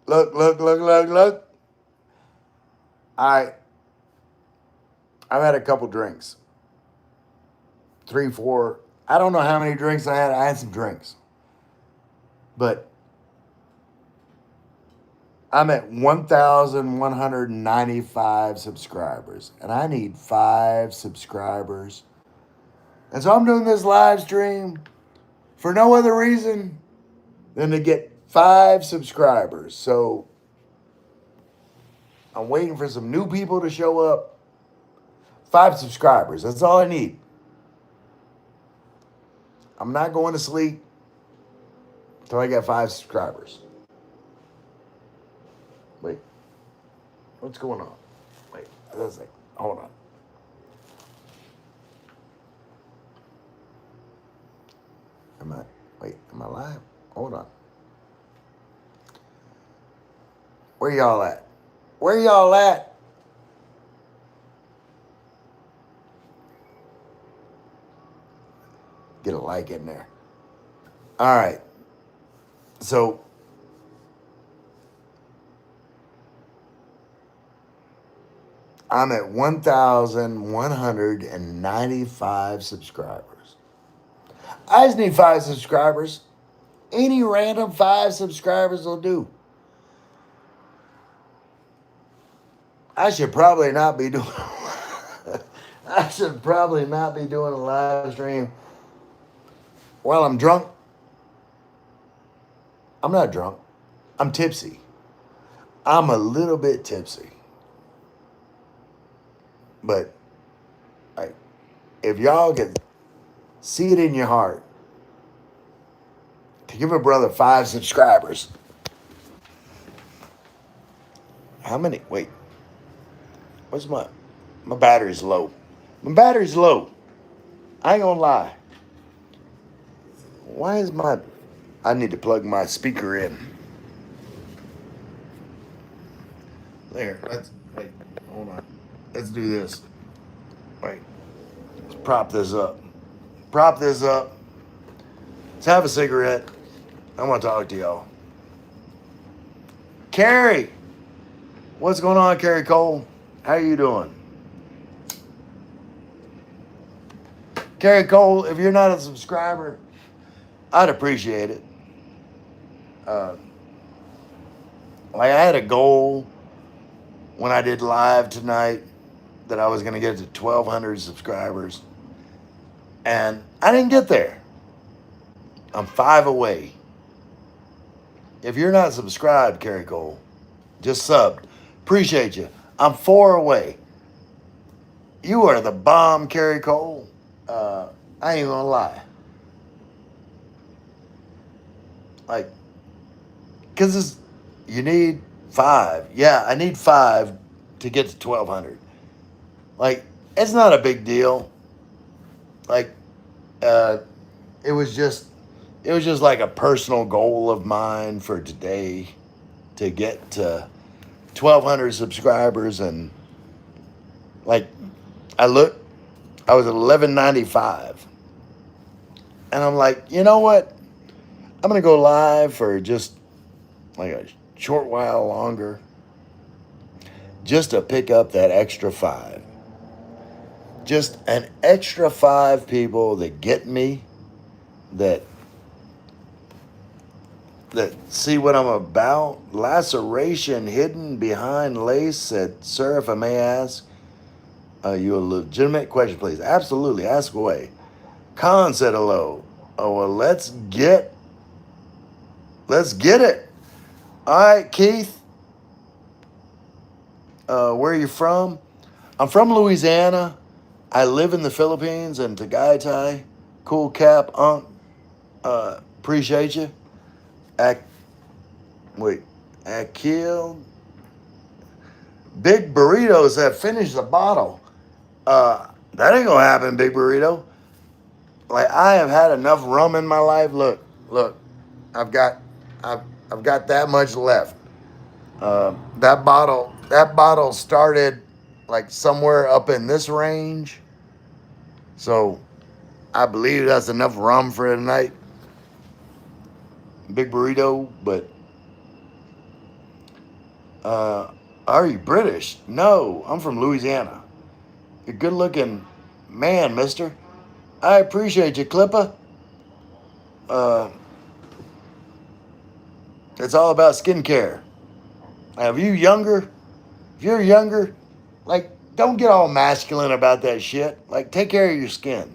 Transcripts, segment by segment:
Look, look, look, look, look. I I've had a couple drinks. Three, four. I don't know how many drinks I had. I had some drinks. But I'm at 1,195 subscribers. And I need 5 subscribers. And so I'm doing this live stream for no other reason than to get 5 subscribers. So I'm waiting for some new people to show up. 5 subscribers. That's all I need. I'm not going to sleep until I get 5 subscribers. Wait, what's going on? Wait, that's like, hold on. Am I live? Hold on. Where y'all at? Where y'all at? Get a like in there. All right. So I'm at 1,195 subscribers. I just need 5 subscribers. Any random 5 subscribers will do. I should probably not be doing. I should probably not be doing a live stream while I'm drunk. I'm not drunk. I'm tipsy. I'm a little bit tipsy. But if y'all can see it in your heart to give a brother 5 subscribers. How many? Wait. What's my battery's low. My battery's low. I ain't gonna lie. Why is I need to plug my speaker in. There. Wait, hold on. Let's do this. Wait. Let's prop this up. Prop this up. Let's have a cigarette. I want to talk to y'all. Carrie. What's going on, Carrie Cole? How you doing? Carrie Cole, if you're not a subscriber, I'd appreciate it. I had a goal when I did live tonight that I was going to get to 1,200 subscribers. And I didn't get there. I'm 5 away. If you're not subscribed, Carrie Cole, just subbed. Appreciate you. I'm 4 away. You are the bomb, Carrie Cole. I ain't gonna lie. Because you need 5. Yeah, I need 5 to get to 1,200. It's not a big deal. It was just like a personal goal of mine for today to get to 1,200 subscribers. And I was at 1,195. And I'm like, you know what? I'm going to go live for just a short while longer just to pick up that extra 5. Just an extra 5 people that get me, that see what I'm about. Laceration hidden behind lace said, sir, if I may ask you a legitimate question, please. Absolutely, ask away. Khan said hello. Oh, well, let's get it. All right, Keith. Where are you from? I'm from Louisiana. I live in the Philippines and Tagaytay. Cool cap, Unc. Appreciate you. Akil. Big Burritos have finished the bottle. That ain't gonna happen, Big Burrito. I have had enough rum in my life. Look. I've got that much left. That bottle started somewhere up in this range. So I believe that's enough rum for tonight. Big Burrito, but Uh, are you British? No, I'm from Louisiana. You're a good looking man, mister. I appreciate you, Clipper. Uh, it's all about skincare. Now, if you're younger, like, don't get all masculine about that shit. Like, take care of your skin.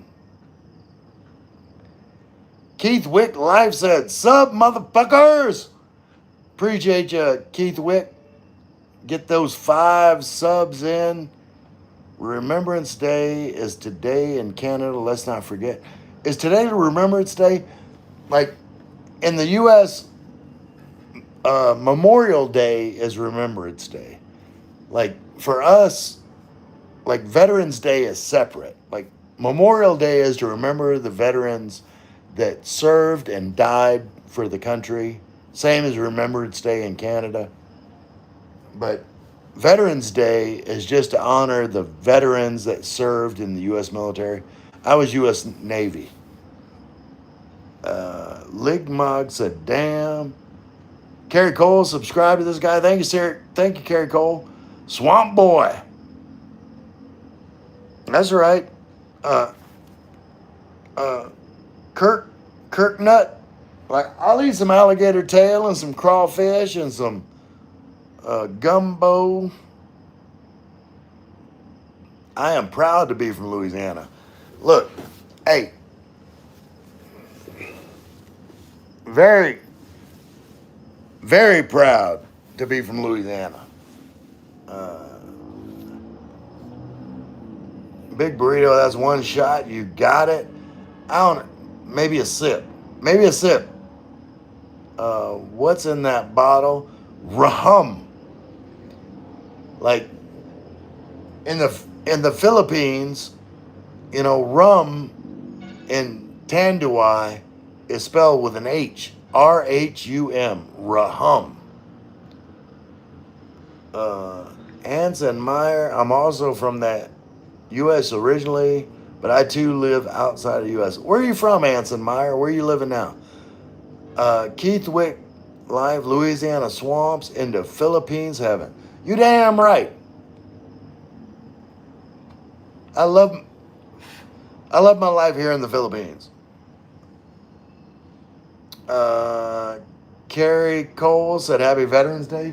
Keith Wick Live said, "Sub motherfuckers." Appreciate you, Keith Wick. Get those 5 subs in. Remembrance Day is today in Canada. Let's not forget. Is today the Remembrance Day? Like, in the U.S., Memorial Day is Remembrance Day. Like, for us, like, Veterans Day is separate. Like, Memorial Day is to remember the veterans that served and died for the country. Same as Remembrance Day in Canada. But Veterans Day is just to honor the veterans that served in the U.S. military. I was U.S. Navy. Ligmog said, "Damn." Kerry Cole, subscribe to this guy. Thank you, sir. Thank you, Kerry Cole. Swamp Boy. That's right. Uh, Kirk Nut. Like, I'll eat some alligator tail and some crawfish and some gumbo. I am proud to be from Louisiana. Look, hey, very, very proud to be from Louisiana. Big burrito, that's one shot. You got it. I don't. Maybe a sip. Maybe a sip. What's in that bottle? Rum. Like, in the Philippines, you know, rum in Tanduay is spelled with an H. RHUM. Rahum. Anson Meyer. I'm also from the U.S. originally, but I too live outside of the U.S. Where are you from, Anson Meyer? Where are you living now? Keith Wick Live, Louisiana swamps into Philippines heaven. You damn right. I love my life here in the Philippines. Kerry Cole said, "Happy Veterans Day."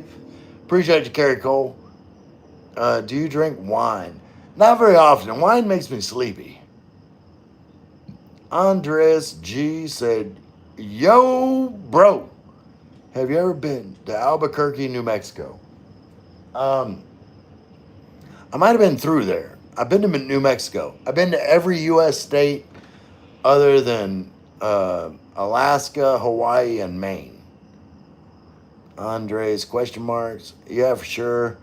Appreciate you, Kerry Cole. Do you drink wine? Not very often. Wine makes me sleepy. Andres G said, "Yo, bro, have you ever been to Albuquerque, New Mexico?" I might have been through there. I've been to New Mexico. I've been to every U.S. state other than Alaska, Hawaii, and Maine. Andres, question marks. Yeah, for sure.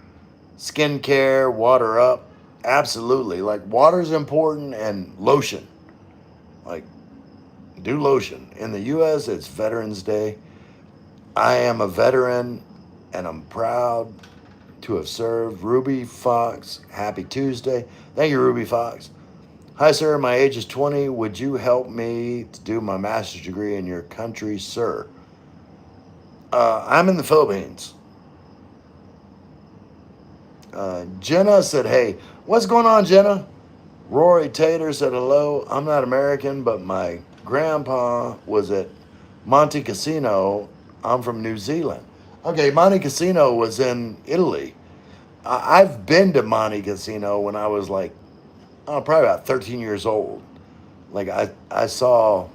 Skincare, water up. Absolutely. Like, water's important, and lotion. Like, do lotion. In the U.S., it's Veterans Day. I am a veteran, and I'm proud to have served. Ruby Fox, happy Tuesday. Thank you, Ruby Fox. Hi, sir. My age is 20. Would you help me to do my master's degree in your country, sir? I'm in the Philippines. Jenna said, "Hey, what's going on, Jenna?" Rory Tater said, "Hello. I'm not American, but my grandpa was at Monte Cassino. I'm from New Zealand." Okay, Monte Cassino was in Italy. I've been to Monte Cassino when I was like, oh, probably about 13 years old. Like, I saw,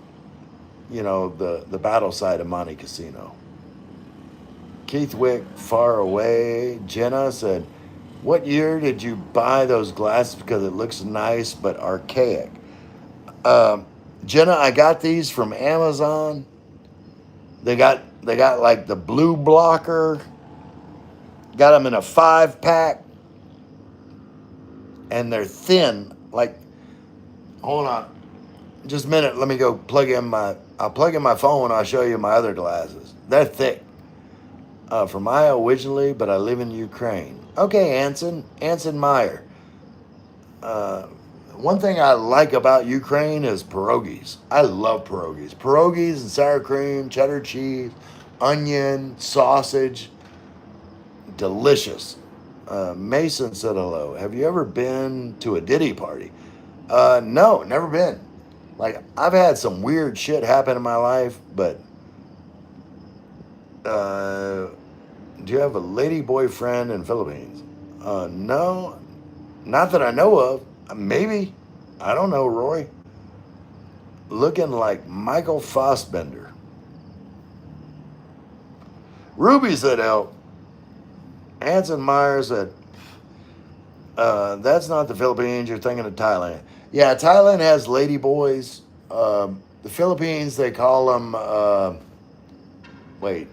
you know, the battle side of Monte Cassino. Keith Wick, far away. Jenna said, "What year did you buy those glasses? Because it looks nice but archaic." Jenna, I got these from Amazon. They got like the blue blocker. Got them in a 5-pack, and they're thin. Like, hold on, just a minute. Let me go plug in my. I'll plug in my phone. I'll show you my other glasses. They're thick. From Iowa originally, but I live in Ukraine. Okay, Anson Meyer. One thing I like about Ukraine is pierogies. I love pierogies. Pierogies and sour cream, cheddar cheese, onion, sausage. delicious. Mason said hello. Have you ever been to a Diddy party? No, never been. Like, I've had some weird shit happen in my life, but uh, do you have a lady boyfriend in Philippines? No, not that I know of. Maybe. I don't know, Roy. Looking like Michael Fassbender. Ruby said help. Anson Myers said, that's not the Philippines. You're thinking of Thailand. Yeah, Thailand has lady boys. The Philippines, they call them, wait,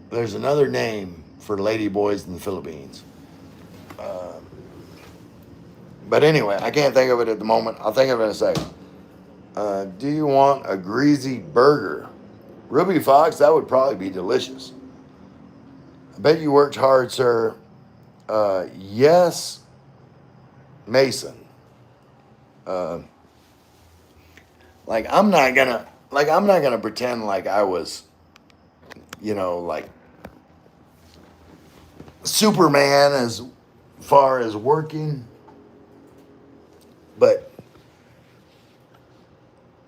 there's another name for lady boys in the Philippines. Uh, but anyway, I can't think of it at the moment. I'll think of it in a second. Do you want a greasy burger? Ruby Fox, that would probably be delicious. I bet you worked hard, sir. Yes, Mason. Uh, I'm not gonna pretend like I was, like Superman as far as working, but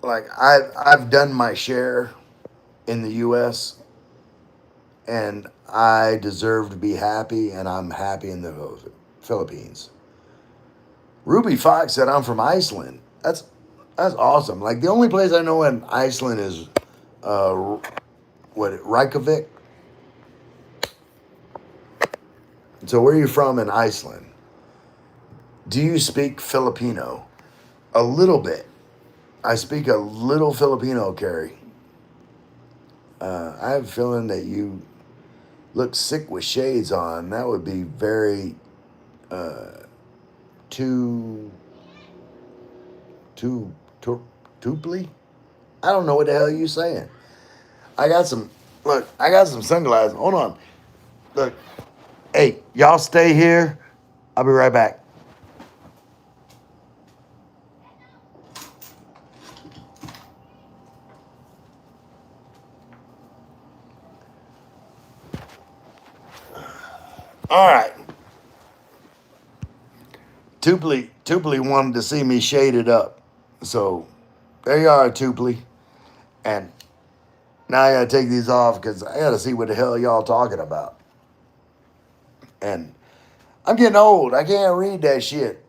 like I've done my share in the U.S. and I deserve to be happy, and I'm happy in the Philippines. Ruby Fox said I'm from Iceland. That's awesome. Like, the only place I know in Iceland is uh, Reykjavik. So where are you from in Iceland? Do you speak Filipino? A little bit. I speak a little Filipino, Carrie. I have a feeling that you look sick with shades on. That would be very too too tuply. I don't know what the hell you saying. I got some. Look, I got some sunglasses. Hold on. Look, hey, y'all stay here. I'll be right back. All right. Tupli wanted to see me shaded up. So there you are, Tupli. And now I gotta take these off because I gotta see what the hell y'all talking about. And I'm getting old. I can't read that shit.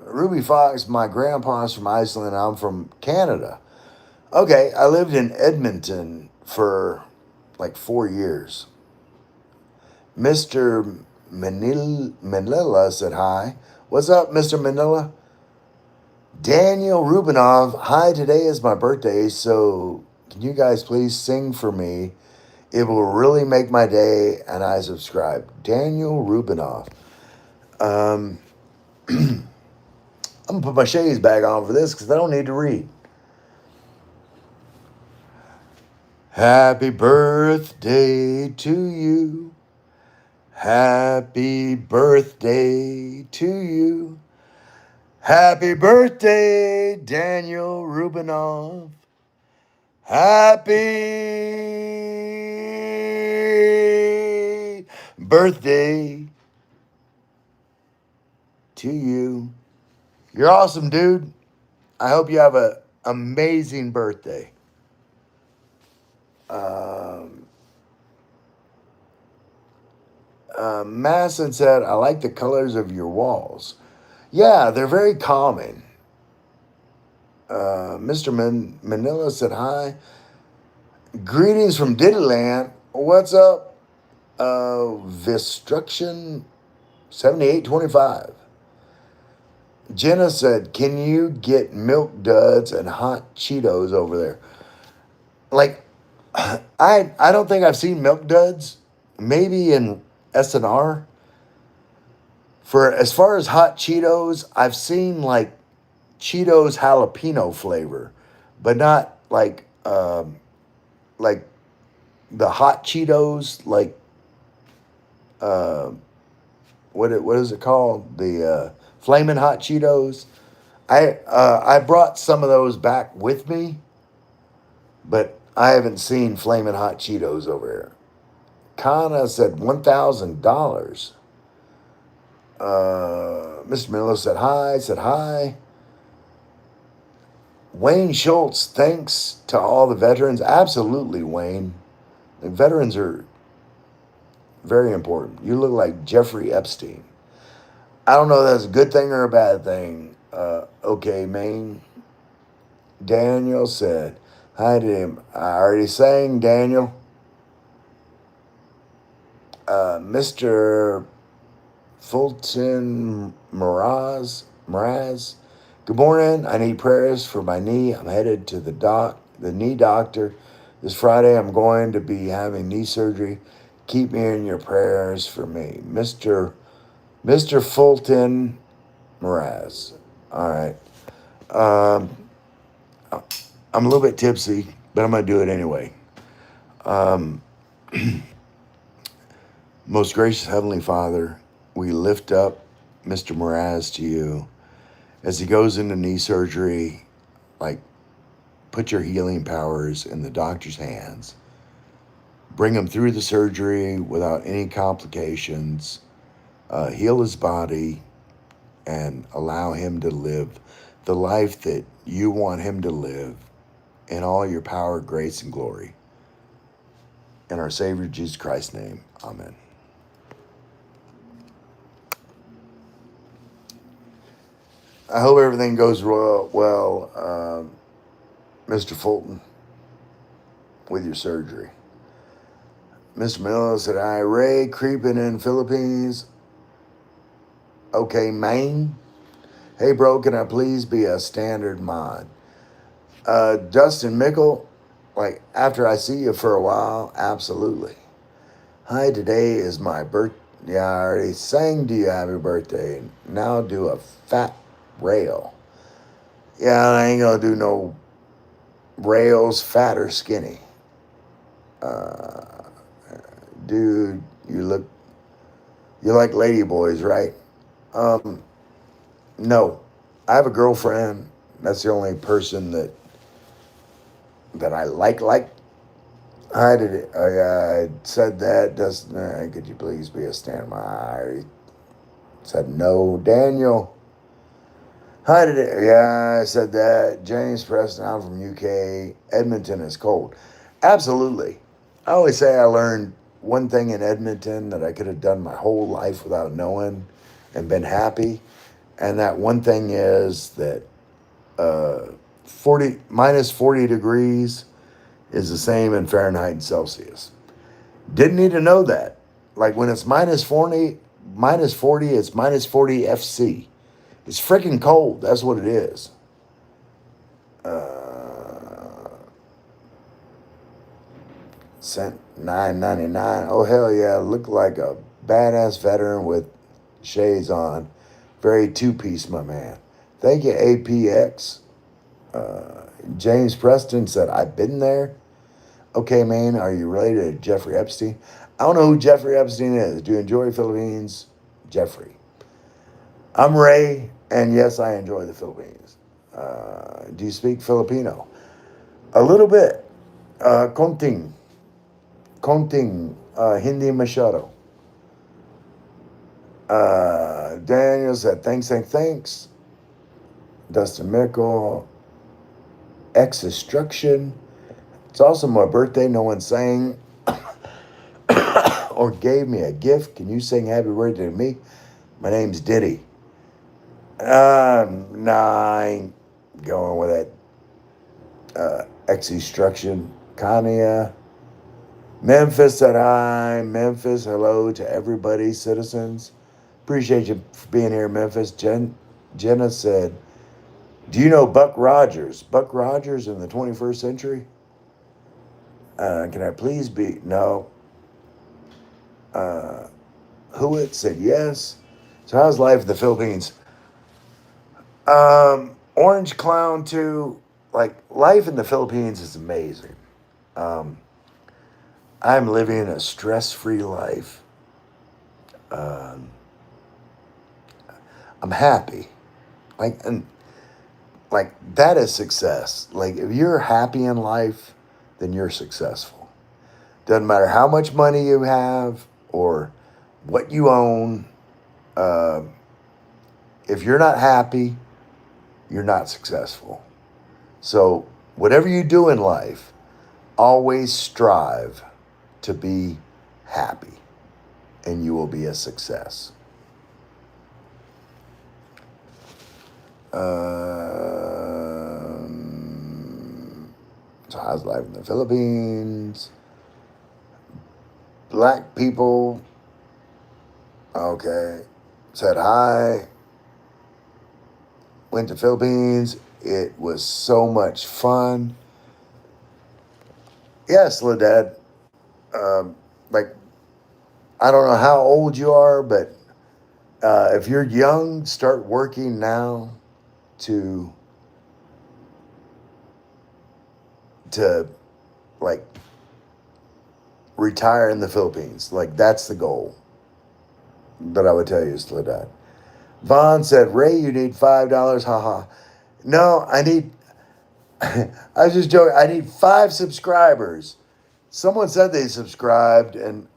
Ruby Fox, my grandpa's from Iceland. I'm from Canada. Okay, I lived in Edmonton for like 4 years. Mr. Manila said hi. What's up, Mr. Manila? Daniel Rubinov, hi, today is my birthday, so can you guys please sing for me? It will really make my day, and I subscribe. Daniel Rubinov. I'm going to put my shades back on for this because I don't need to read. Happy birthday to you. Happy birthday to you. Happy birthday, Daniel Rubinov. Happy birthday to you. You're awesome, dude. I hope you have an amazing birthday. Masson said, I like the colors of your walls. Yeah, they're very calming. Mr. Manila said hi. Greetings from Diddyland. What's up? Vistruction 7825. Jenna said, can you get Milk Duds and hot Cheetos over there? Like, I don't think I've seen Milk Duds. Maybe in SNR. For as far as hot Cheetos, I've seen like Cheetos jalapeno flavor, but not like the hot Cheetos, like what is it called? The flaming hot Cheetos. I brought some of those back with me, but I haven't seen flaming hot Cheetos over here. Kana said $1,000. Mr. Miller said hi. Said hi. Wayne Schultz, thanks to all the veterans. Absolutely, Wayne. The veterans are very important. You look like Jeffrey Epstein. I don't know if that's a good thing or a bad thing. Okay, Maine. Daniel said hi to him. I already sang, Daniel. Mr. Fulton Mraz. Good morning. I need prayers for my knee. I'm headed to the knee doctor. This Friday I'm going to be having knee surgery. Keep me in your prayers for me. Mr. Fulton Mraz. All right. Um, I'm a little bit tipsy, but I'm going to do it anyway. Most gracious Heavenly Father, we lift up Mr. Mraz to you as he goes into knee surgery. Like, put your healing powers in the doctor's hands. Bring him through the surgery without any complications. Heal his body and allow him to live the life that you want him to live in all your power, grace, and glory. In our Savior Jesus Christ's name, amen. I hope everything goes well, Mr. Fulton, with your surgery. Mr. Miller said, "Hi, Ray, creeping in Philippines. Okay, Maine. Hey, bro, can I please be a standard mod?" Dustin Mickle, like, after I see you for a while, absolutely. Hi, today is my birthday. Yeah, I already sang to you happy birthday. Now do a fat rail. Yeah, I ain't gonna do no rails, fat or skinny. Dude, you like lady boys, right? No. I have a girlfriend. That's the only person that I like. I said that. Dustin, could you please be a stand by? I said no. Daniel. Hi, yeah, I said that. James Preston, I'm from UK. Edmonton is cold. Absolutely. I always say I learned one thing in Edmonton that I could have done my whole life without knowing and been happy. And that one thing is that 40 degrees is the same in Fahrenheit and Celsius. Didn't need to know that. Like when it's minus 40, it's minus 40 FC. It's freaking cold. That's what it is. Cent $9.99. Oh hell yeah! Look like a badass veteran with shades on. Very two-piece, my man. Thank you, APX. James Preston said, "I've been there." Okay, man, are you related to Jeffrey Epstein? I don't know who Jeffrey Epstein is. Do you enjoy Philippines? Jeffrey. I'm Ray, and yes, I enjoy the Philippines. Do you speak Filipino? A little bit. Konting. Konting. Hindi masyado. Daniel said, thanks. Dustin Mickle. X-Destruction. It's also my birthday. No one sang or gave me a gift. Can you sing happy birthday to me? My name's Diddy. Nah, I ain't going with that. X-Destruction. Kanye. Memphis said hi. Memphis, hello to everybody, citizens. Appreciate you for being here, Memphis. Jenna said, do you know Buck Rogers? Buck Rogers in the 21st century? Can I please be? No. Huit said yes. So how's life in the Philippines? Orange Clown 2. Like, life in the Philippines is amazing. I'm living a stress-free life. I'm happy. That is success. Like, if you're happy in life, then you're successful. Doesn't matter how much money you have or what you own. Uh, if you're not happy, you're not successful. So, whatever you do in life, always strive to be happy, and you will be a success. So, how's life in the Philippines? Black people, okay, said hi. Went to Philippines. It was so much fun. Yes, Ladad. Like, I don't know how old you are, but if you're young, start working now to to like retire in the Philippines. Like that's the goal that I would tell you, Sladad. Vaughn said, Ray, you need $5. Haha. No, I need I was just joking. I need 5 subscribers. Someone said they subscribed, and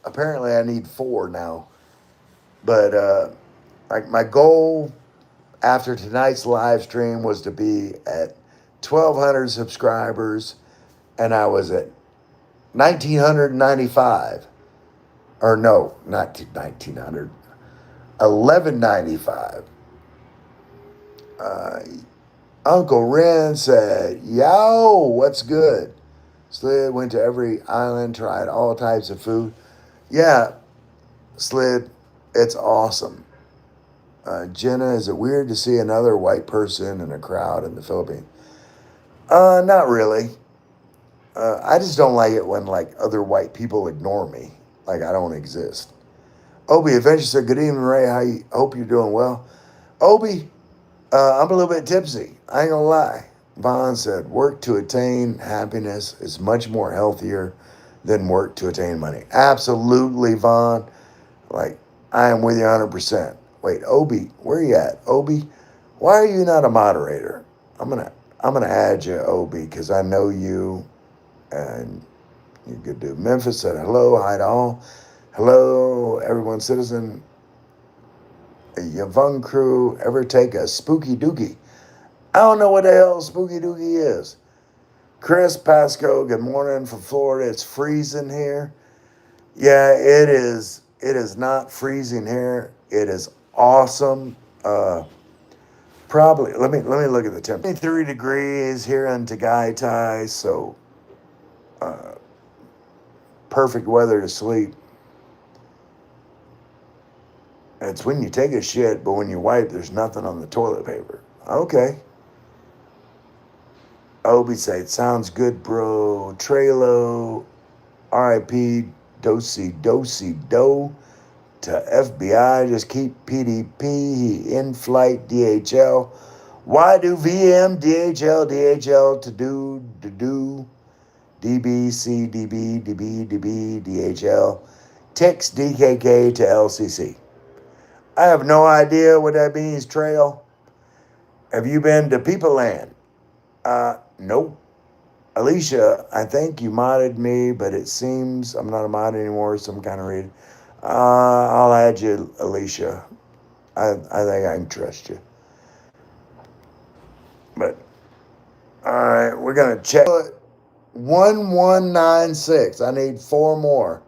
apparently I need 4 now. But like my goal after tonight's live stream was to be at 1,200 subscribers, and I was at 1,995. Or no, not 1,900. 1,195. Uncle Ren said, Yo, what's good? Slid went to every island, tried all types of food. Yeah, Slid, it's awesome. Jenna, is it weird to see another white person in a crowd in the Philippines? Not really. I just don't like it when like other white people ignore me, like I don't exist. Obi eventually said, "Good evening, Ray. Hope you're doing well." Obi, I'm a little bit tipsy. I ain't gonna lie. Vaughn said, "Work to attain happiness is much more healthier than work to attain money." Absolutely, Vaughn. Like I am with you 100%. Wait, Obi, where you at? Obi, why are you not a moderator? I'm gonna add you, Obi, because I know you and you could do. Memphis said hello, hi to all. Hello, everyone, citizen. Yvonne crew, ever take a spooky dookie? I don't know what the hell spooky dookie is. Chris Pasco, good morning from Florida. It's freezing here. Yeah, it is. It is not freezing here. It is awesome. Probably. Let me look at the temperature. 23 degrees here in Tagaytay, so perfect weather to sleep. It's when you take a shit, but when you wipe, there's nothing on the toilet paper. Okay. Obi said, sounds good, bro. Trelo, RIP, Dosey Do to FBI. Just keep PDP. He in flight, DHL. Why do VM, DHL to do, DB, CDB, DB, DHL. Text DKK to LCC. I have no idea what that means, Trail. Have you been to People Land? Nope. Alicia, I think you modded me, but it seems I'm not a mod anymore, so I'm kind of reading. I'll add you, Alicia. I think I can trust you. But, all right, we're going to check. 1196. I need 4 more.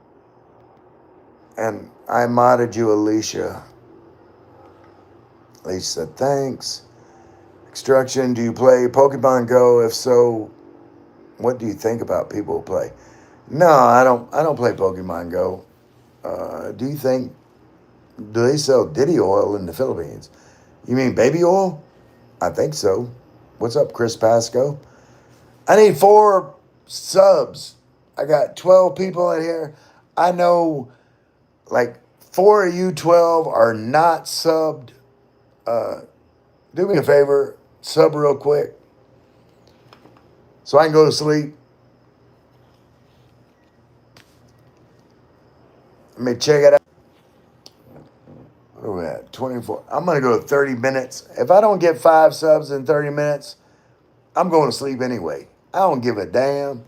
And I modded you, Alicia. Alicia said, thanks. Extraction, do you play Pokemon Go? If so, what do you think about people who play? No, I don't play Pokemon Go. Do they sell Diddy oil in the Philippines? You mean baby oil? I think so. What's up, Chris Pasco? I need 4 subs. I got 12 people in here. I know like 4 of you 12 are not subbed. Do me a favor, sub real quick so I can go to sleep. Let me check it out. Where are we at? 24. I'm going to go 30 minutes. If I don't get 5 subs in 30 minutes, I'm going to sleep anyway. I don't give a damn.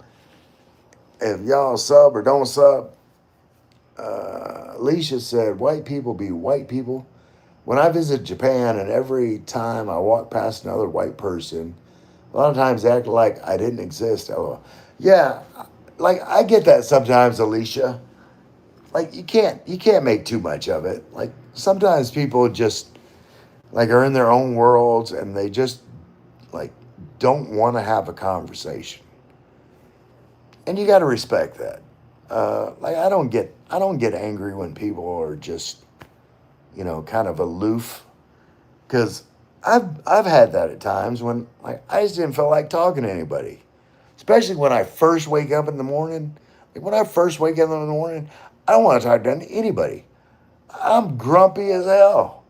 if y'all sub or don't sub, Alicia said, white people be white people. When I visit Japan and every time I walk past another white person, a lot of times they act like I didn't exist. LOL. Yeah, like I get that sometimes, Alicia. Like you can't make too much of it. Like sometimes people just like are in their own worlds and they just like don't want to have a conversation. And you got to respect that. Like I don't get angry when people are just kind of aloof because I've had that at times when like I just didn't feel like talking to anybody, especially when I first wake up in the morning. Like when I first wake up in the morning, I don't want to talk to anybody. I'm grumpy as hell.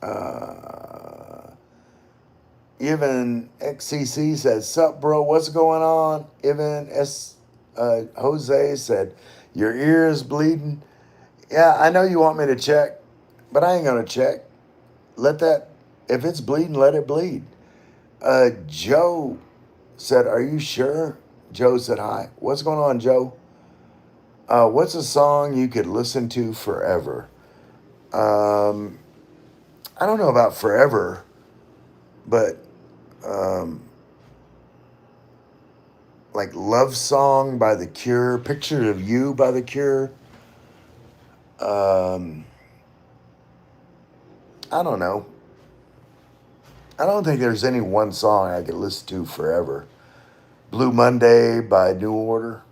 Uh, Even XCC says, "Sup, bro? What's going on?" Even Jose said, "Your ear is bleeding." Yeah, I know you want me to check, but I ain't gonna check. Let that. If it's bleeding, let it bleed. Joe said, "Are you sure?" Joe said, "Hi. What's going on, Joe? What's a song you could listen to forever?" Um, I don't know about forever, but um, like "Love Song" by The Cure, "Picture of You" by The Cure. Um, I don't know. I don't think there's any one song I could listen to forever. "Blue Monday" by New Order.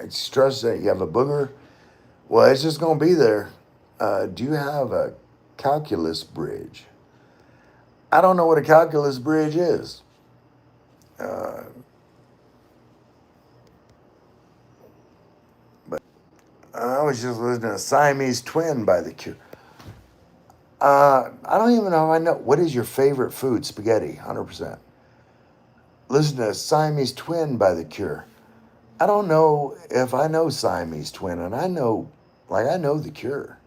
Stress that you have a booger. Well, it's just gonna be there. Do you have a calculus bridge? I don't know what a calculus bridge is. Uh, but I was just listening to "Siamese Twin" by The Cure. I don't even know if I know. What is your favorite food? Spaghetti, 100%. Listen to "Siamese Twin" by The Cure. I don't know if I know Siamese Twin, and I know The Cure.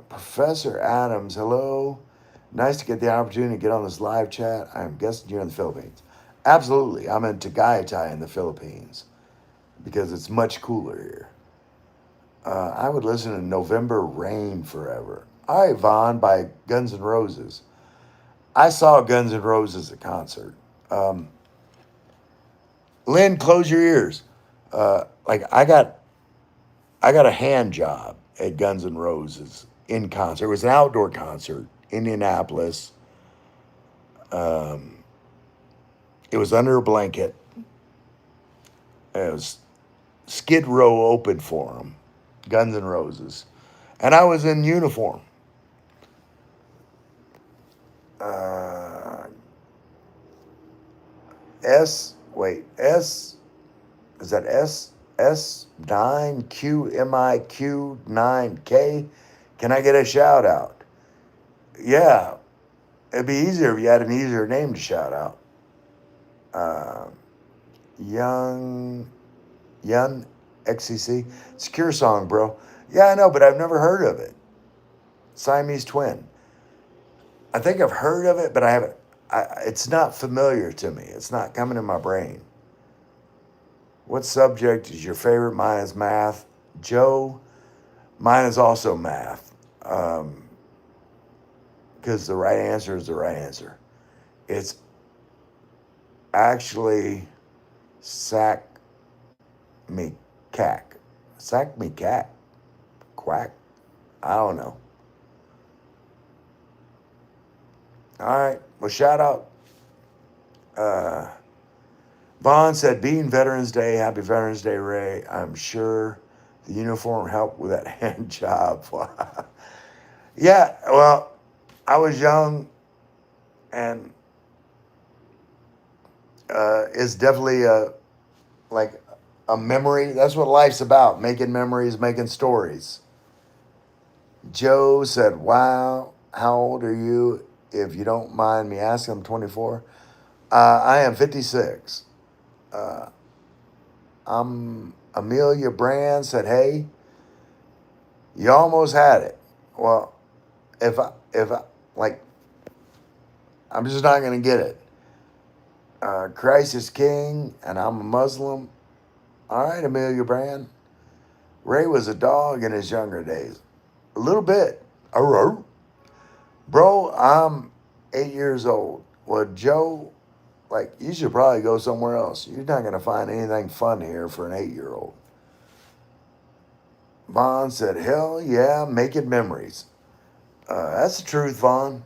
Professor Adams, hello. Nice to get the opportunity to get on this live chat. I'm guessing you're in the Philippines. Absolutely. I'm in Tagaytay in the Philippines because it's much cooler here. I would listen to "November Rain" forever. All right, Vaughn by Guns N' Roses. I saw Guns N' Roses at concert. Um, Lynn, close your ears. Like I got a hand job at Guns N' Roses in concert. It was an outdoor concert, Indianapolis. Um, it was under a blanket. It was Skid Row opened for them, Guns N' Roses, and I was in uniform. Uh, S is that S9QMIQ9K? Can I get a shout out? Yeah, it'd be easier if you had an easier name to shout out. Uh, Young Young XCC. It's a Cure song, bro. Yeah, I know, but I've never heard of it. Siamese Twin. I think I've heard of it, but I haven't. It's not familiar to me. It's not coming in my brain. What subject is your favorite? Mine is math. Joe, mine is also math. Because the right answer is the right answer. It's actually sack me cack. Sack me cat. Quack. I don't know. All right. Well, shout out. Uh, Vaughn said, being Veterans Day, happy Veterans Day, Ray. I'm sure the uniform helped with that hand job. Yeah, well, I was young and it's definitely like a memory. That's what life's about, making memories, making stories. Joe said, wow, how old are you? If you don't mind me asking, I'm 24. I am 56. Uh, I'm Amelia Brand said, hey, you almost had it. Well, if I Like, I'm just not going to get it. Christ is king and I'm a Muslim. All right, Amelia Brand. Ray was a dog in his younger days. A little bit. Arr. Bro, I'm 8 years old. Well, Joe, like, you should probably go somewhere else. You're not going to find anything fun here for an 8-year-old. Vaughn said, hell yeah, making memories. That's the truth, Vaughn.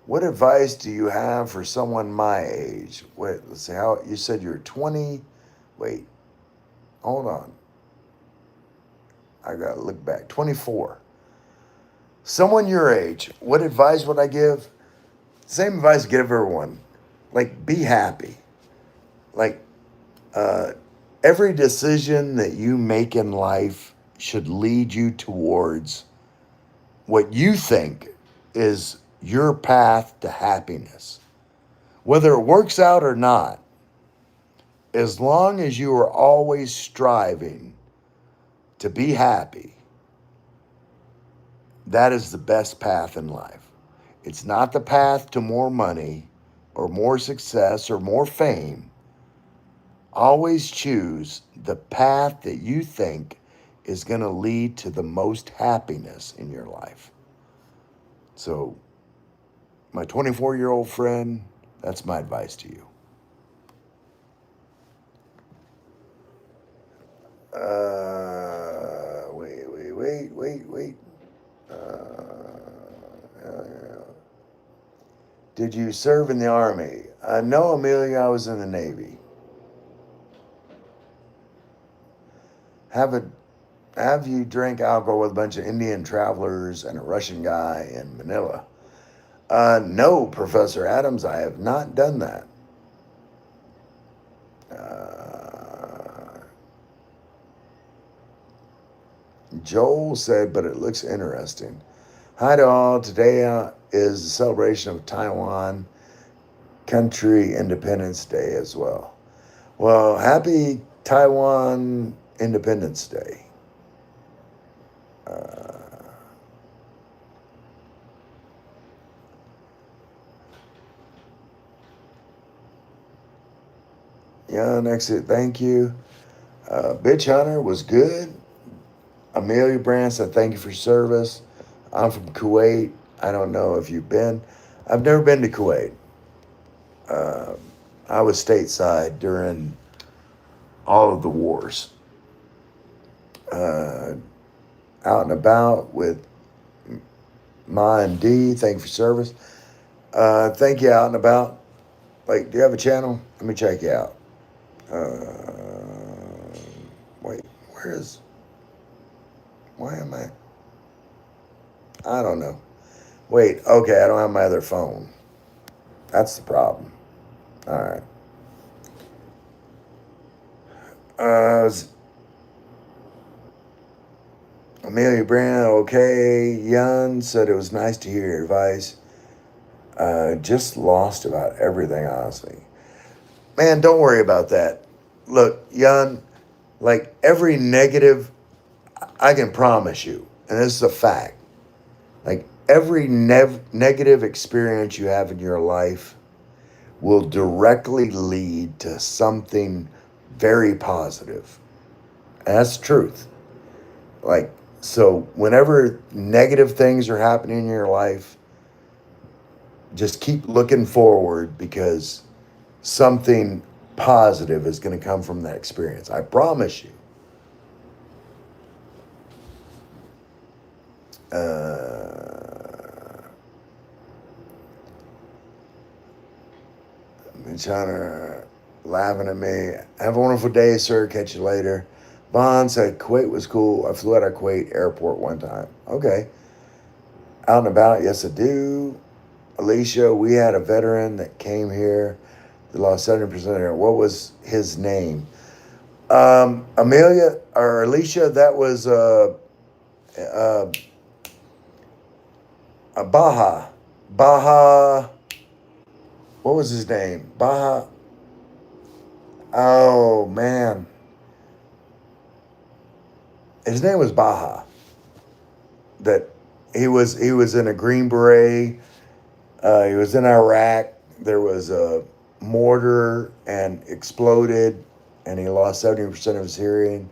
What advice do you have for someone my age? Wait, let's see how you said you're 20. Wait, hold on. I got to look back. 24. Someone your age, what advice would I give? Same advice I give everyone. Like, be happy. Like, every decision that you make in life should lead you towards what you think is your path to happiness. Whether it works out or not, as long as you are always striving to be happy, that is the best path in life. It's not the path to more money or more success or more fame. Always choose the path that you think is going to lead to the most happiness in your life. So, my 24-year-old friend, that's my advice to you. Wait. Did you serve in the Army? No, Amelia, I was in the Navy. Have you drank alcohol with a bunch of Indian travelers and a Russian guy in Manila? No, Professor Adams, I have not done that. Joel said, but it looks interesting. Hi to all. Today is the celebration of Taiwan Country Independence Day as well. Well, happy Taiwan Independence Day. Young exit, thank you. Bitch Hunter was good. Amelia Brand said, thank you for your service. I'm from Kuwait. I don't know if you've been. I've never been to Kuwait. I was stateside during all of the wars. Out and about with Ma and D. Thank you for service. Thank you, Out and About. Like, do you have a channel? Let me check you out. Wait, why am I don't know. Wait, okay, I don't have my other phone. That's the problem. All right. Amelia Brand, okay. Yun said it was nice to hear your advice. Just lost about everything, honestly. Man, don't worry about that. Look, Yun, like every negative, I can promise you, and this is a fact, like every negative experience you have in your life will directly lead to something very positive. And that's the truth. Like, so whenever negative things are happening in your life, just keep looking forward because something positive is going to come from that experience. I promise you. China laughing at me. Have a wonderful day, sir. Catch you later. Bond said Kuwait was cool. I flew out of Kuwait airport one time. Okay. Out and about, yes I do. Alicia, we had a veteran that came here. They lost 70% of their. What was his name? Amelia or Alicia, that was Baha. Baha. What was his name? Baha. Oh man. His name was Baha. That he was in a Green Beret He was in Iraq. There was a mortar and exploded, and he lost 70% of his hearing.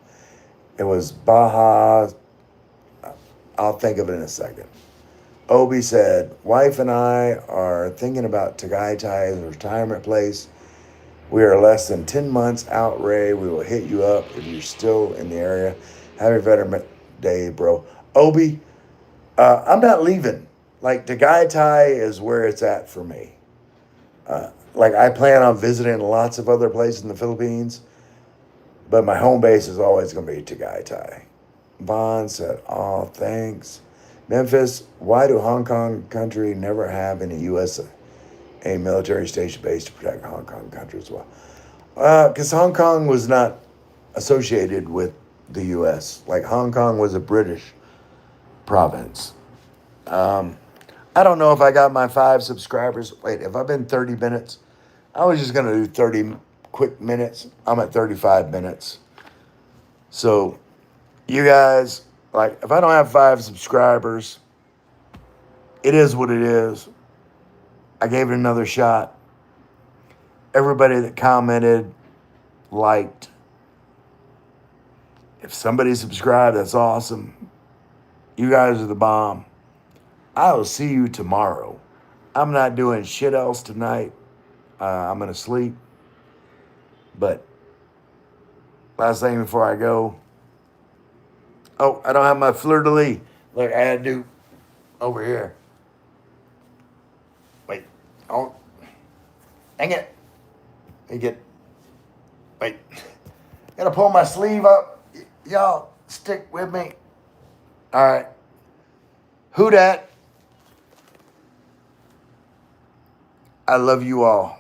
It was Baja. I'll think of it in a second. Obi said, wife and I are thinking about Tagaytay as a retirement place. We are less than 10 months out, Ray. We will hit you up if you're still in the area. Happy Veteran Day, bro. Obi, I'm not leaving. Like, Tagaytay is where it's at for me. Like, I plan on visiting lots of other places in the Philippines, but my home base is always going to be Tagaytay. Vaughn said, oh, thanks. Memphis, why do Hong Kong country never have any U.S. a military station base to protect Hong Kong country as well? Because Hong Kong was not associated with the U.S. Like, Hong Kong was a British province. I don't know if I got my 5 subscribers. Wait, have I been 30 minutes? I was just going to do 30 quick minutes. I'm at 35 minutes. So, you guys, like, if I don't have 5 subscribers, it is what it is. I gave it another shot. Everybody that commented, liked. If somebody subscribed, that's awesome. You guys are the bomb. I will see you tomorrow. I'm not doing shit else tonight. I'm going to sleep. But last thing before I go. Oh, I don't have my fleur-de-lis. Look, I had to do over here. Wait. Oh. Dang it. Let me get. Wait. Gotta pull my sleeve up. Y'all stick with me. All right. Who dat? I love you all.